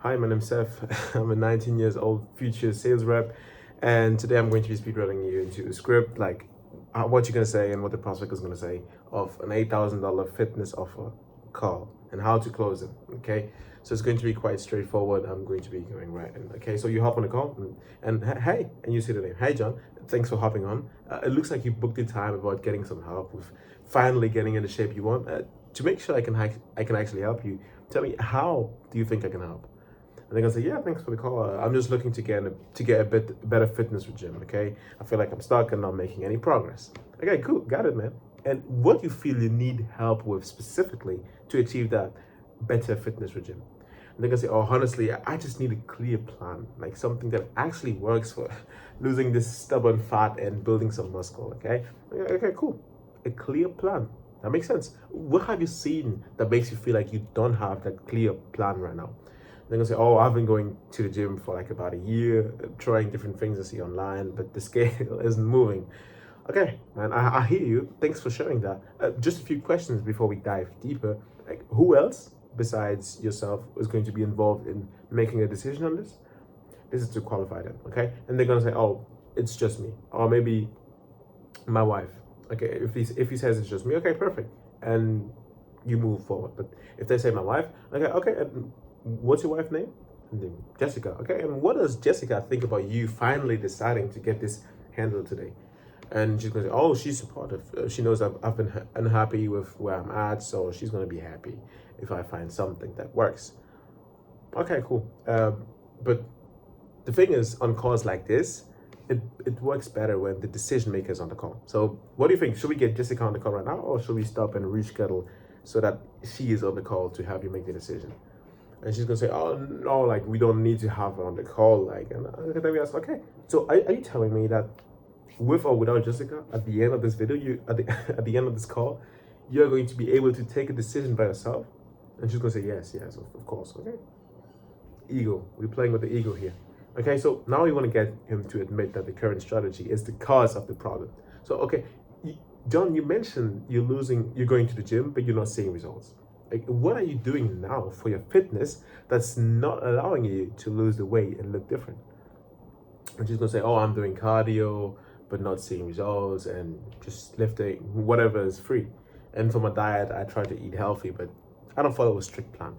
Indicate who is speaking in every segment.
Speaker 1: Hi, my name's Seth. I'm a 19 years old future sales rep, and today I'm going to be speedrunning you into a script like what you're gonna say and what the prospect is gonna say of an $8,000 fitness offer call and how to close it. Okay, so it's going to be quite straightforward. I'm going to be going right in. Okay, so you hop on the call and hey, and you say the name. Hey, John. Thanks for hopping on. It looks like you booked the time about getting some help with finally getting in the shape you want. To make sure I can actually help you, tell me, how do you think I can help? And they're gonna say, yeah, thanks for the call. I'm just looking to get a bit better fitness regime. Okay, I feel like I'm stuck and not making any progress. Okay, cool, got it, man. And what you feel you need help with specifically to achieve that better fitness regime? And they're gonna say, oh, honestly, I just need a clear plan, like something that actually works for losing this stubborn fat and building some muscle. Okay, okay, cool. A clear plan. That makes sense. What have you seen that makes you feel like you don't have that clear plan right now? They're gonna say, oh, I've been going to the gym for like about a year, trying different things I see online, but the scale isn't moving. Okay, man, I hear you. Thanks for sharing that. Just a few questions before we dive deeper. Like, who else besides yourself is going to be involved in making a decision on this? This is to qualify them, okay? And they're gonna say, oh, it's just me, or maybe my wife. Okay, if he says it's just me, okay, perfect, and you move forward. But if they say my wife, okay, and what's your wife's name? And then Jessica. Okay, and what does Jessica think about you finally deciding to get this handled today? And she's gonna say, oh, she's supportive. She knows I've been unhappy with where I'm at, so she's gonna be happy if I find something that works. Okay, cool. But the thing is, on calls like this, it works better when the decision maker is on the call. So what do you think? Should we get Jessica on the call right now, or should we stop and reschedule so that she is on the call to have you make the decision? And she's gonna say, oh no, like we don't need to have her on the call. Like, and then we ask, okay, so are you telling me that with or without Jessica, at the end of this video, at the end of this call, you're going to be able to take a decision by yourself? And she's gonna say, yes, of course. Okay. Ego. We're playing with the ego here. Okay, so now we want to get him to admit that the current strategy is the cause of the problem. So, okay, John, you mentioned you're going to the gym, but you're not seeing results. Like, what are you doing now for your fitness that's not allowing you to lose the weight and look different? And she's gonna say, oh, I'm doing cardio, but not seeing results, and just lifting, whatever is free. And for my diet, I try to eat healthy, but I don't follow a strict plan.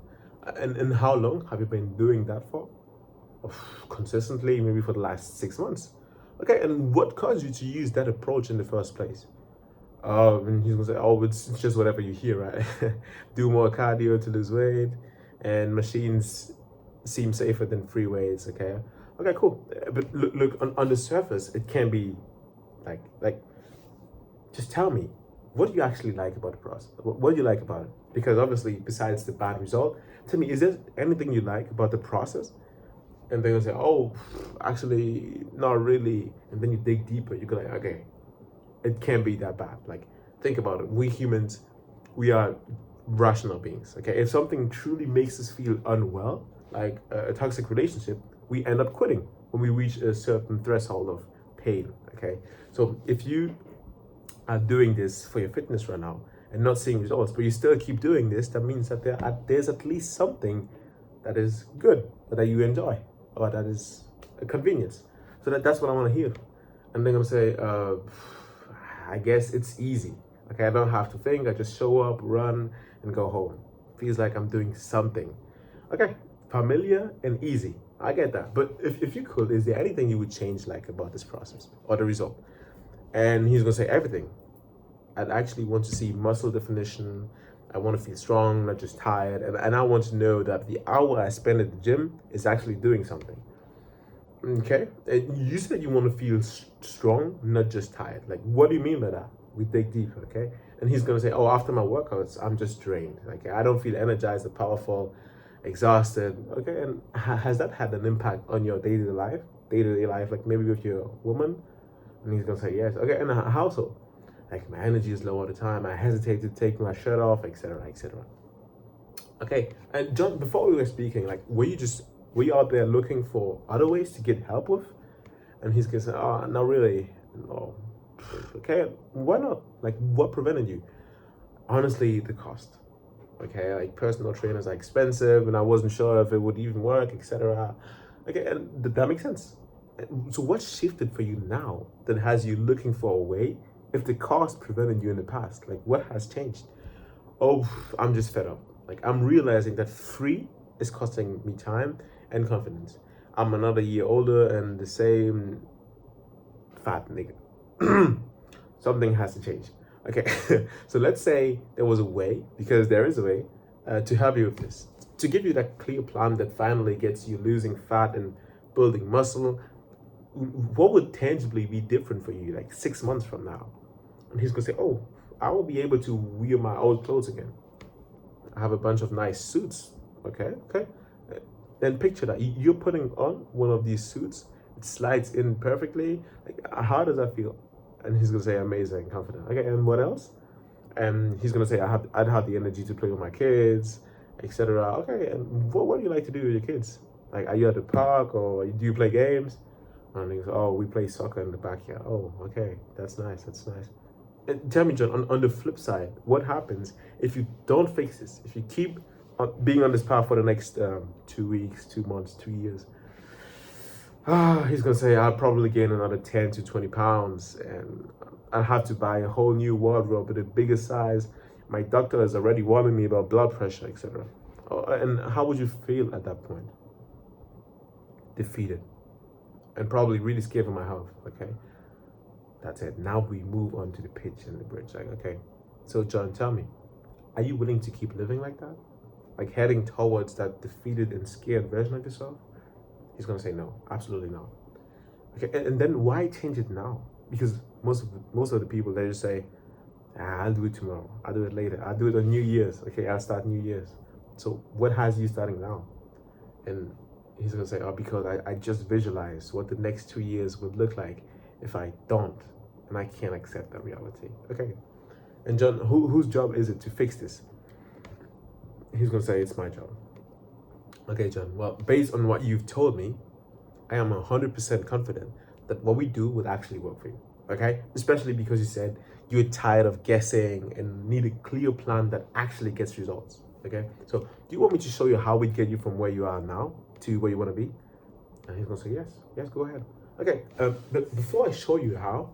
Speaker 1: And how long have you been doing that for? Consistently, maybe for the last 6 months. Okay, and what caused you to use that approach in the first place? And he's gonna say, oh, it's just whatever you hear, right? Do more cardio to lose weight, and machines seem safer than free weights. Okay, okay, cool. But look on the surface, it can be like. Just tell me, what do you actually like about the process? What do you like about it? Because obviously, besides the bad result, tell me, is there anything you like about the process? And they're gonna say, oh, actually, not really. And then you dig deeper, you go like, okay, it can't be that bad. Like, think about it. We humans, we are rational beings. Okay, if something truly makes us feel unwell, like a toxic relationship, we end up quitting when we reach a certain threshold of pain. Okay, so if you are doing this for your fitness right now and not seeing results, but you still keep doing this, that means that there's at least something that is good, that you enjoy, or that is a convenience. So that's what I want to hear. And they're gonna say, I guess it's easy. Okay, I don't have to think. I just show up, run, and go home. Feels like I'm doing something. Okay, familiar and easy. I get that. But if you could, is there anything you would change like about this process or the result? And he's gonna say everything. I'd actually want to see muscle definition. I want to feel strong, not just tired. And I want to know that the hour I spend at the gym is actually doing something. Okay? And you said you want to feel strong, not just tired. Like, what do you mean by that? We dig deeper, okay? And he's going to say, oh, after my workouts, I'm just drained. Like, I don't feel energized or powerful, exhausted. Okay? And has that had an impact on your day-to-day life, like maybe with your woman? And he's going to say, yes. Okay, and a household. Like, my energy is low all the time. I hesitate to take my shirt off, etc., etc. Okay, and John, before we were speaking, like, were you out there looking for other ways to get help with? And he's gonna say, oh, not really. No. Okay, why not? Like, what prevented you? Honestly, the cost. Okay, like personal trainers are expensive, and I wasn't sure if it would even work, etc. Okay, and that makes sense. So what shifted for you now that has you looking for a way if the cost prevented you in the past? Like what has changed? Oh, I'm just fed up. Like I'm realizing that free is costing me time and confidence. I'm another year older and the same fat nigga. Something has to change. Okay, so let's say there was a way, because there is a way, to help you with this, to give you that clear plan that finally gets you losing fat and building muscle. What would tangibly be different for you like 6 months from now? And he's gonna say, oh, I will be able to wear my old clothes again. I have a bunch of nice suits. Okay. Then picture that you're putting on one of these suits. It slides in perfectly. Like, how does that feel? And he's gonna say, amazing, confident. Okay, and what else? And he's gonna say, I'd have the energy to play with my kids, etc. Okay, and what do you like to do with your kids? Like, are you at the park or do you play games? And he goes, oh, we play soccer in the backyard. Oh, okay, that's nice. That's nice. Tell me, John, on the flip side, what happens if you don't fix this? If you keep being on this path for the next 2 weeks, 2 months, 2 years, he's gonna say I'll probably gain another 10 to 20 pounds, and I'll have to buy a whole new wardrobe with a bigger size. My doctor is already warning me about blood pressure, etc. Oh, and how would you feel at that point? Defeated, and probably really scared for my health. Okay. That's it. Now we move on to the pitch and the bridge. Like, okay, so John, tell me, are you willing to keep living like that? Like heading towards that defeated and scared version of yourself? He's gonna say no, absolutely not. Okay, and then why change it now? Because most of the people they just say, I'll do it tomorrow. I'll do it later. I'll do it on New Year's. Okay, I'll start New Year's. So what has you starting now? And he's gonna say, oh, because I just visualized what the next 2 years would look like if I don't, and I can't accept that reality. Okay. And John, whose job is it to fix this? He's gonna say it's my job. Okay, John. Well, based on what you've told me, I am 100% confident that what we do would actually work for you. Okay, especially because you said you're tired of guessing and need a clear plan that actually gets results. Okay, so do you want me to show you how we get you from where you are now to where you want to be? And he's gonna say yes, go ahead. Okay, but before I show you how,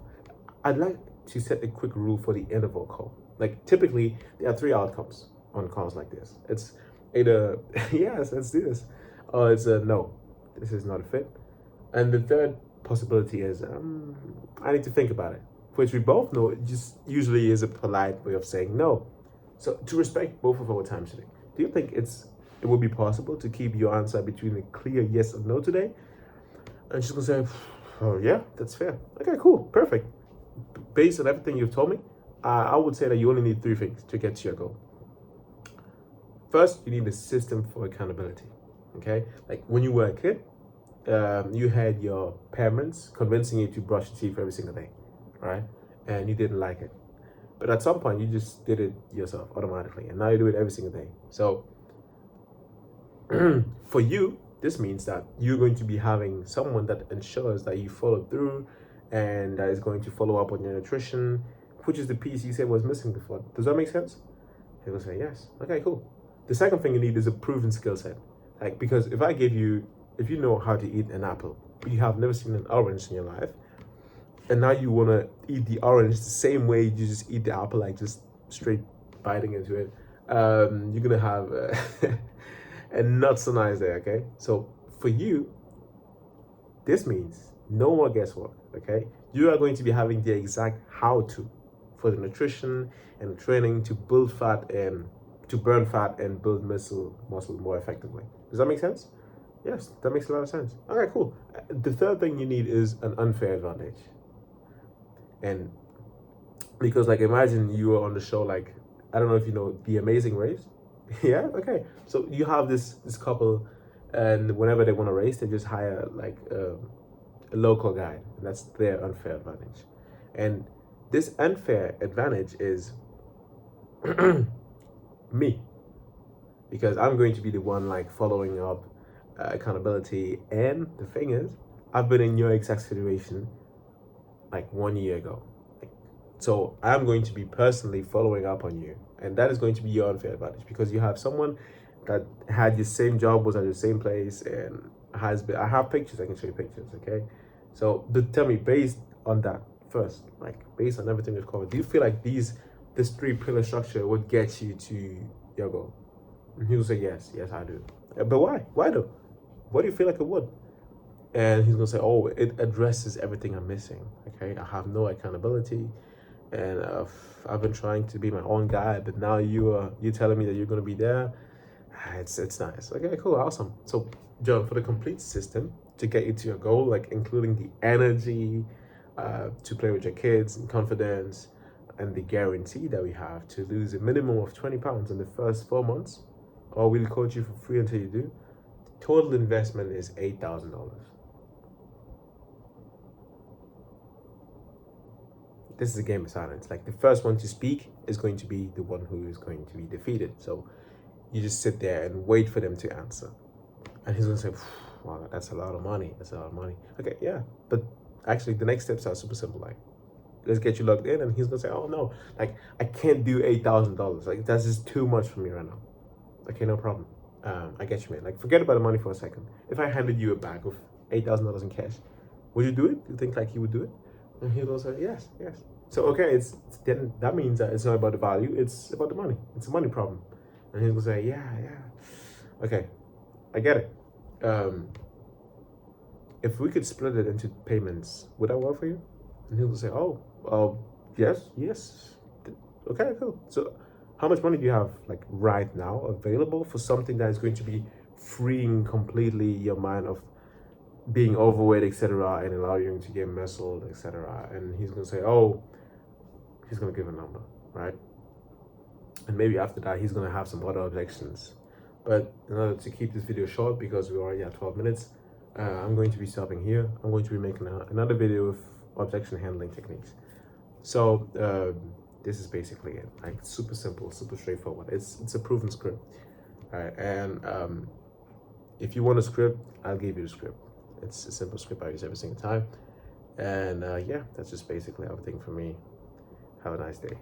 Speaker 1: I'd like to set a quick rule for the end of our call. Like typically, there are three outcomes on calls like this. It's either yes, let's do this, or it's a no, this is not a fit, and the third possibility is I need to think about it, which we both know it just usually is a polite way of saying no. So to respect both of our time today, do you think it would be possible to keep your answer between a clear yes or no today? And she's gonna say, oh yeah, that's fair. Okay, cool, perfect. Based on everything you've told me, I would say that you only need three things to get to your goal. First, you need a system for accountability. Okay, like when you were a kid, you had your parents convincing you to brush your teeth every single day, right? And you didn't like it. But at some point, you just did it yourself automatically. And now you do it every single day. So for you, this means that you're going to be having someone that ensures that you follow through and that is going to follow up on your nutrition, which is the piece you said was missing before. Does that make sense? He will say yes. Okay, cool. The second thing you need is a proven skill set. Like, because if you know how to eat an apple, but you have never seen an orange in your life, and now you want to eat the orange the same way you just eat the apple, like just straight biting into it, you're gonna have a not so nice day. Okay, so for you, this means no more guesswork. Okay, you are going to be having the exact how-to for the nutrition and training to build fat and to burn fat and build muscle more effectively. Does that make sense? Yes, that makes a lot of sense. Okay, cool. The third thing you need is an unfair advantage. And because like imagine you were on the show, like I don't know if you know The Amazing Race. Yeah, okay. So you have this couple, and whenever they want to race, they just hire like a local guide, and that's their unfair advantage. And this unfair advantage is me, because I'm going to be the one like following up accountability. And the thing is, I've been in your exact situation like 1 year ago. So I'm going to be personally following up on you And that is going to be your unfair advantage because you have someone that had the same job, was at the same place, and has been. I have pictures. I can show you pictures. Okay, so tell me, based on that first, like based on everything we've covered, do you feel like this 3-pillar structure would get you to your goal? And he'll say yes, yes I do. But why though? What do you feel like it would? And he's gonna say, oh, it addresses everything I'm missing. Okay, I have no accountability, and I've been trying to be my own guy, but now you telling me that you're gonna be there. It's nice. Okay, cool, awesome. So John, for the complete system to get you to your goal, like including the energy to play with your kids and confidence, and the guarantee that we have to lose a minimum of 20 pounds in the first 4 months, or we'll coach you for free until you do. Total investment is $8,000. This is a game of silence. Like the first one to speak is going to be the one who is going to be defeated. So you just sit there and wait for them to answer. And he's gonna say, wow, that's a lot of money. That's a lot of money. Okay, yeah. But actually the next steps are super simple. Like, let's get you logged in. And he's gonna say, oh no, like I can't do $8,000. Like that's just too much for me right now. Okay, no problem. I get you, man. Like forget about the money for a second. If I handed you a bag of $8,000 in cash, would you do it? Do you think like he would do it? And he'll go say, yes, yes. So okay, then that means that it's not about the value, it's about the money. It's a money problem. And he'll say, yeah, yeah. Okay, I get it. If we could split it into payments, would that work for you? And he'll say, oh, yes, yes. Okay, cool. So how much money do you have like right now available for something that is going to be freeing completely your mind of being overweight, etc., and allow you to get muscled, etc.? And he's gonna say, oh, he's gonna give a number, right? And maybe after that, he's gonna have some other objections. But in order to keep this video short, because we're already at 12 minutes, I'm going to be stopping here. I'm going to be making another video with objection handling techniques. So this is basically it. Like super simple, super straightforward. It's a proven script, all right? And if you want a script, I'll give you the script. It's a simple script I use every single time. And yeah, that's just basically everything for me. Have a nice day.